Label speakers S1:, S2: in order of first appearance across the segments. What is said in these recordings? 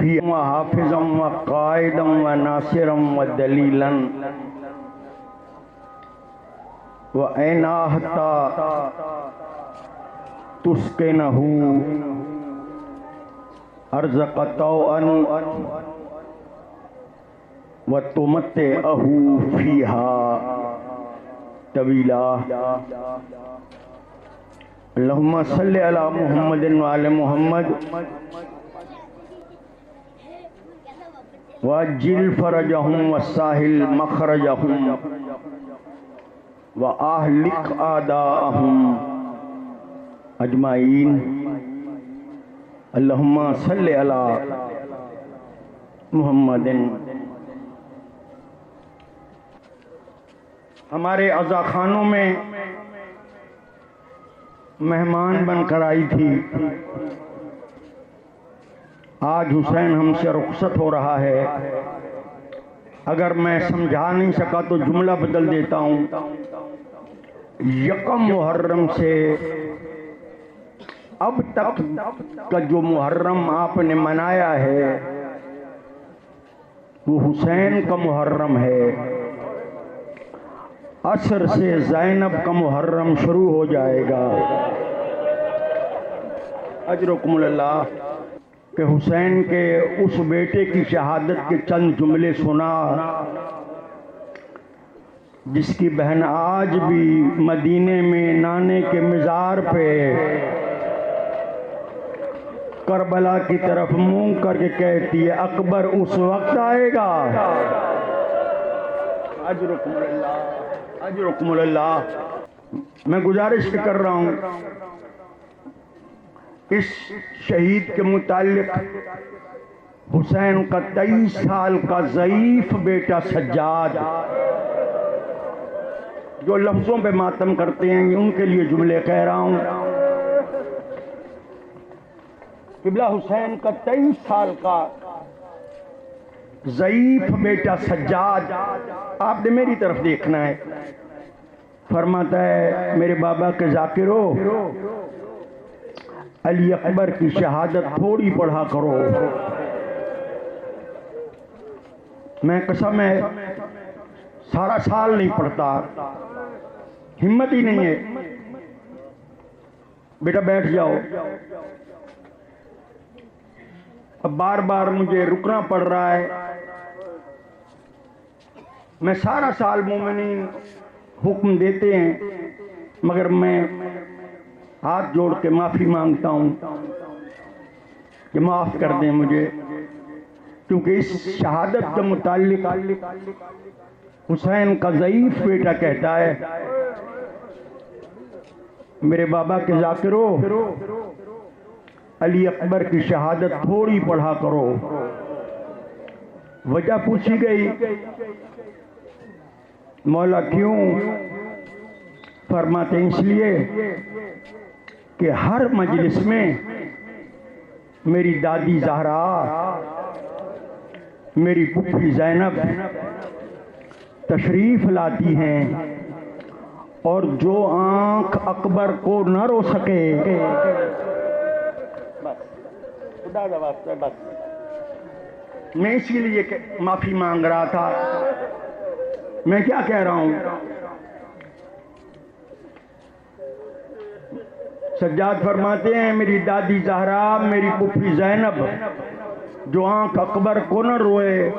S1: فی حافظا و قائدا و ناصرا و دلیلا و این آہتا تسکنہ ارزق طوعا و تمتعہ فیہا طویلا اللہم صلی علی محمد وعلی محمد وعجل فرجہم وساہل مخرجہم وآہلک آداءہم اجمعین اللہم صلی علی محمد. ہمارے عزاخانوں میں مہمان بن کر آئی تھی. آج حسین ہم سے رخصت ہو رہا ہے. اگر میں سمجھا نہیں سکا تو جملہ بدل دیتا ہوں. یکم محرم سے اب تک کا جو محرم آپ نے منایا ہے وہ حسین کا محرم ہے. عصر سے زینب کا محرم شروع ہو جائے گا. اجرکم اللہ. کہ حسین کے اس بیٹے کی شہادت کے چند جملے سنا جس کی بہن آج بھی مدینے میں نانے کے مزار پہ کربلا کی طرف منہ کر کے کہتی ہے اکبر اس وقت آئے گا. اجرکم اللہ اجرکم اللہ. میں گزارش کر رہا ہوں اس شہید کے متعلق حسین کا 23 سال کا ضعیف بیٹا سجاد جو لفظوں پہ ماتم کرتے ہیں ان کے لیے جملے کہہ رہا ہوں. قبلہ حسین کا 23 سال کا ضعیف بیٹا سجاد آپ نے میری طرف دیکھنا ہے. فرماتا ہے میرے بابا کے ذاکرو علی اکبر کی شہادت تھوڑی پڑھا کرو. میں قسم ہے سارا سال نہیں پڑھتا, ہمت ہی نہیں ہے. بیٹا بیٹھ جاؤ. اب بار بار مجھے رکنا پڑ رہا ہے. میں سارا سال مومنین حکم دیتے ہیں مگر میں ہاتھ جوڑ کے معافی مانگتا ہوں کہ معاف کر دیں مجھے, کیونکہ اس شہادت کے متعلق حسین کا ضعیف بیٹا کہتا ہے میرے بابا کے ذاکرو علی اکبر کی شہادت تھوڑی پڑھا کرو. وجہ پوچھی گئی مولا کیوں؟ فرماتے ہیں اس لیے کہ ہر مجلس میں میری دادی زہرا میری پھوپھی زینب تشریف لاتی ہیں اور جو آنکھ اکبر کو نہ رو سکے بس میں اسی لیے معافی مانگ رہا تھا. میں کیا کہہ رہا ہوں؟ سجاد فرماتے ہیں میری دادی زہرا میری پھوپھی زینب جو آنکھ اکبر کو نہ روئے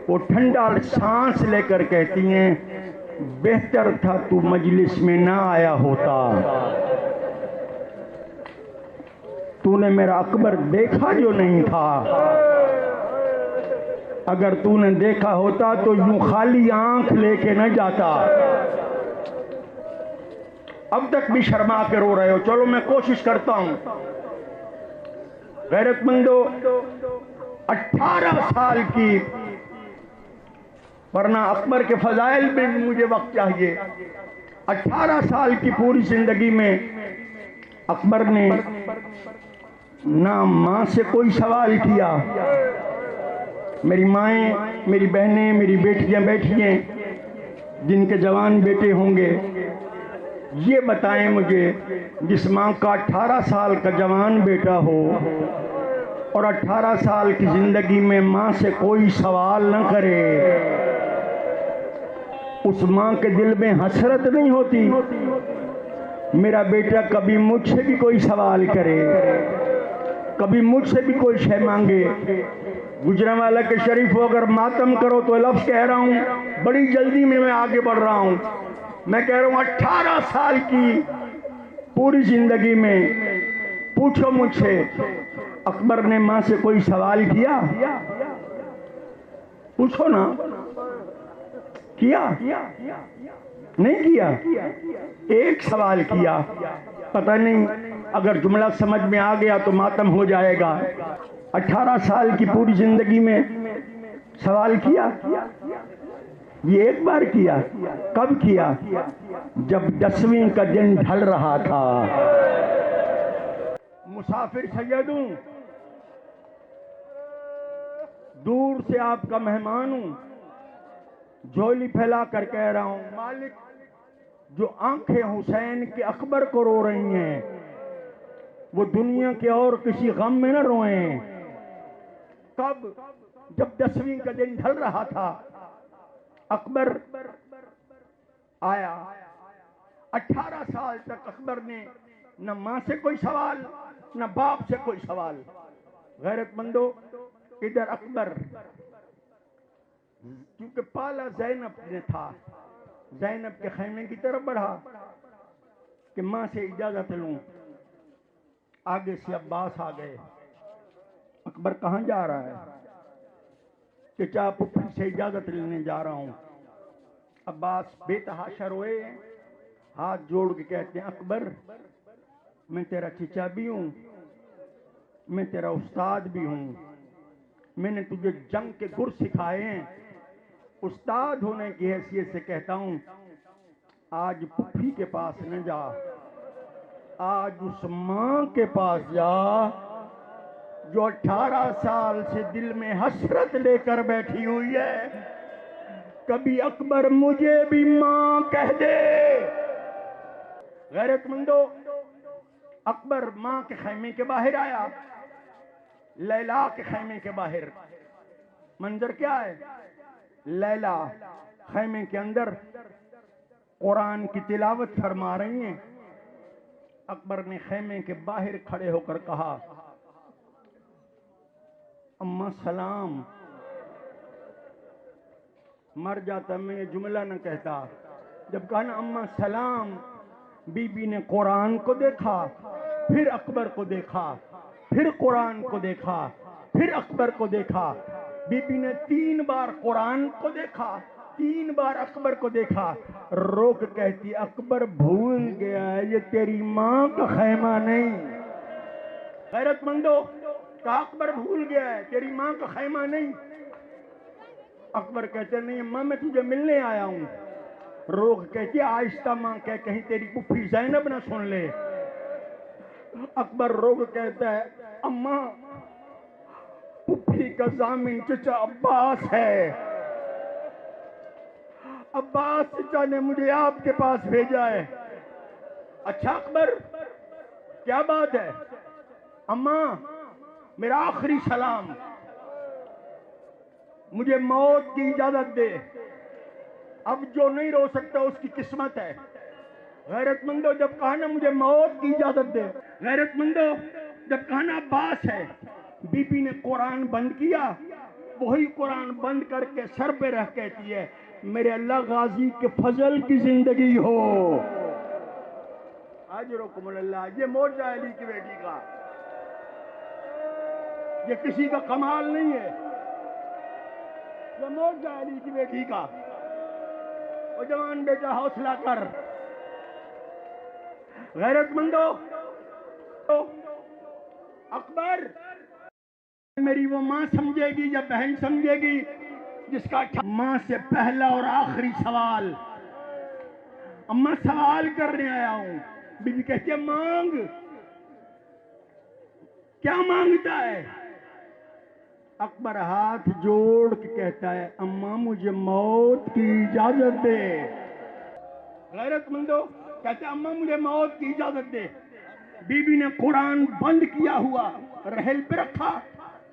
S1: وہ ٹھنڈا سانس لے کر کہتی ہیں بہتر تھا تو مجلس میں نہ آیا ہوتا. تو نے میرا اکبر دیکھا جو نہیں تھا. اگر تو نے دیکھا ہوتا تو یوں خالی آنکھ لے کے نہ جاتا. اب تک بھی شرما کے رو رہے ہو. چلو میں کوشش کرتا ہوں. غیرت مندو 18 سال کی ورنہ اکبر کے فضائل میں مجھے وقت چاہیے. 18 سال کی پوری زندگی میں اکبر نے نہ ماں سے کوئی سوال کیا. میری مائیں میری بہنیں میری بیٹیاں بیٹھی ہیں جن کے جوان بیٹے ہوں گے یہ بتائیں مجھے جس ماں کا 18 سال کا جوان بیٹا ہو اور 18 سال کی زندگی میں ماں سے کوئی سوال نہ کرے، اس ماں کے دل میں حسرت نہیں ہوتی میرا بیٹا کبھی مجھ سے بھی کوئی سوال کرے، کبھی مجھ سے بھی کوئی شے مانگے۔ گجرانوالہ کے شریف ہو اگر ماتم کرو تو لفظ کہہ رہا ہوں، بڑی جلدی میں آگے بڑھ رہا ہوں، میں کہہ رہا ہوں 18 سال کی پوری زندگی میں پوچھو مجھ سے اکبر نے ماں سے کوئی سوال کیا؟ پوچھو نا، کیا؟ نہیں کیا؟ ایک سوال کیا، پتہ نہیں اگر جملہ سمجھ میں آ گیا تو ماتم ہو جائے گا۔ 18 سال کی پوری زندگی میں سوال کیا؟ یہ ایک بار کیا۔ کب کیا؟ جب 10ویں کا دن ڈھل رہا تھا۔ مسافر سید ہوں، دور سے آپ کا مہمان ہوں، جھولی پھیلا کر کہہ رہا ہوں مالک، جو آنکھیں حسین کے اکبر کو رو رہی ہیں وہ دنیا کے اور کسی غم میں نہ روئیں۔ کب؟ جب 10ویں کا دن ڈھل رہا تھا، اکبر آیا۔ 18 سال تک اکبر نے نہ ماں سے کوئی سوال نہ باپ سے کوئی سوال۔ غیرت مندو، ادھر اکبر کیونکہ پالا زینب نے تھا، زینب کے خیمے کی طرف بڑھا کہ ماں سے اجازت لوں۔ آگے سے عباس آ گئے۔ اکبر کہاں جا رہا ہے؟ چچا پپھی سے اجازت لینے جا رہا ہوں۔ عباس بے تحاشا روئے، ہاتھ جوڑ کے کہتے ہیں اکبر، میں تیرا چچا بھی ہوں، میں تیرا استاد بھی ہوں، میں نے تجھے جنگ کے گر سکھائے ہیں، استاد ہونے کی حیثیت سے کہتا ہوں آج پپھی کے پاس نہ جا، آج اس ماں کے پاس جا جو 18 سال سے دل میں حسرت لے کر بیٹھی ہوئی ہے، کبھی اکبر مجھے بھی ماں کہہ دے۔ غیرت مندو، اکبر ماں کے خیمے کے باہر آیا، لیلا کے خیمے کے باہر۔ منظر کیا ہے؟ لیلا خیمے کے اندر قرآن کی تلاوت فرما رہی ہیں۔ اکبر نے خیمے کے باہر کھڑے ہو کر کہا اماں سلام۔ مر جاتا میں یہ جملہ نہ کہتا۔ جب کہا نا اماں سلام، بی بی نے قرآن کو دیکھا، پھر اکبر کو دیکھا، پھر قرآن کو دیکھا، پھر اکبر کو دیکھا۔ بی بی نے 3 بار قرآن کو دیکھا، 3 بار اکبر کو دیکھا، رو کے کہتی اکبر بھول گیا ہے یہ تیری ماں کا خیمہ نہیں۔ غیرت مندو، کہا اکبر بھول گیا ہے تیری ماں کا خیمہ نہیں۔ اکبر کہتے نہیں اماں میں تجھے ملنے آیا ہوں۔ روغ کہتی آہستہ ماں کہ کہیں تیری پپھی زینب نہ سن لے۔ اکبر روغ کہتا ہے اماں پپھی کا ضامن چچا عباس ہے، عباس چچا نے مجھے آپ کے پاس بھیجا ہے۔ اچھا اکبر کیا بات ہے؟ اماں میرا آخری سلام، مجھے موت کی اجازت دے، اب جو نہیں رو سکتا اس کی قسمت ہے۔ غیرت مندو، جب کہا نا مجھے موت کی اجازت دے، غیرت مندو جب کہا نا عباس ہے، بی بی نے قرآن بند کیا، وہی قرآن بند کر کے سر پہ رہ کہتی ہے میرے اللہ غازی کے فضل کی زندگی ہو۔ اجرکم اللہ، یہ موجہ علی کی بیٹی کا، یہ کسی کا کمال نہیں ہے، یہ موجہ علی کی بیٹی کا۔ او جوان بیٹا حوصلہ کر۔ غیرت مندو، اکبر میری وہ ماں سمجھے گی یا بہن سمجھے گی جس کا ماں سے پہلا اور آخری سوال، اماں سوال کرنے آیا ہوں۔ بی بی کہتی ہے مانگ، کیا مانگتا ہے؟ اکبر ہاتھ جوڑ کے کہتا ہے اماں مجھے موت کی اجازت دے۔ غیرت مندو کہتے ہیں اماں مجھے موت کی اجازت دے۔ بی بی نے قرآن بند کیا ہوا رحل پہ رکھا،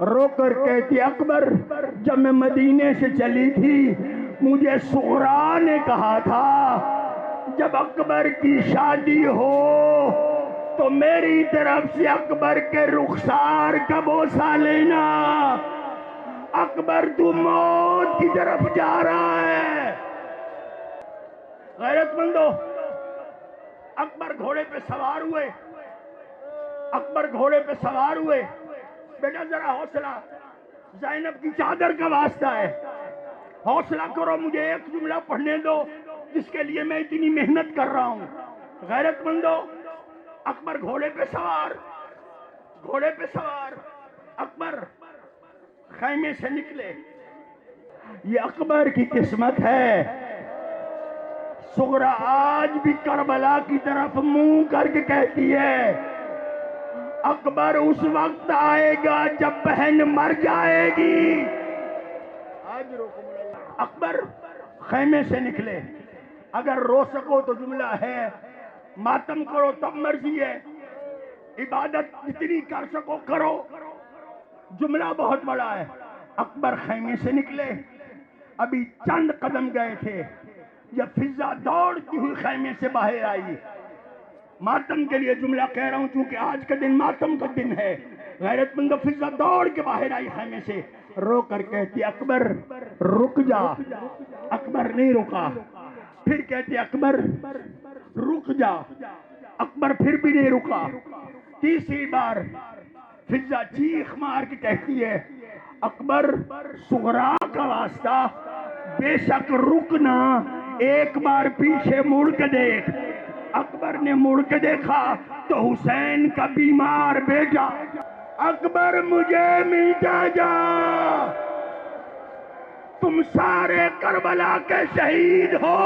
S1: رو کر کہتی اکبر جب میں مدینے سے چلی تھی مجھے صغرا نے کہا تھا جب اکبر کی شادی ہو تو میری طرف سے اکبر کے رخسار کا بوسہ لینا، اکبر تو موت کی طرف جا رہا ہے۔ غیرت مندو، اکبر گھوڑے پہ سوار ہوئے، اکبر گھوڑے پہ سوار ہوئے۔ بیٹا ذرا حوصلہ، زینب کی چادر کا واسطہ ہے، حوصلہ کرو، مجھے ایک جملہ پڑھنے دو جس کے لیے میں اتنی محنت کر رہا ہوں۔ غیرت مندو، اکبر گھوڑے پہ سوار، گھوڑے پہ سوار، اکبر خیمے سے نکلے۔ یہ اکبر کی قسمت ہے، صغرا آج بھی کربلا کی طرف منہ کر کے کہتی ہے اکبر اس وقت آئے گا جب بہن مر جائے گی۔ اکبر خیمے سے نکلے، اگر رو سکو تو جملہ ہے، ماتم کرو تب مرضی ہے، عبادت جتنی کر سکو کرو، جملہ بہت بڑا ہے۔ اکبر خیمے سے نکلے، ابھی چند قدم گئے تھے جب فضا دوڑتی ہوئی خیمے سے باہر آئی۔ ماتم کے لیے جملہ کہہ رہا ہوں چونکہ آج کا دن ماتم کا دن ہے۔ غیرت مند فضا دوڑ کے باہر آئی خیمے سے، رو کر کہتی اکبر رک جا۔ اکبر نہیں رکا، پھر کہتی اکبر رک جا، اکبر پھر بھی نہیں رکا۔ تیسری بار فضا چیخ مار کے کہتی ہے اکبر صغرا کا واسطہ بے شک رکنا، ایک بار پیچھے مڑ کے دیکھ۔ اکبر نے مڑ کے دیکھا تو حسین کا بیمار بیٹا، اکبر مجھے ملتا جا، تم سارے کربلا کے شہید ہو،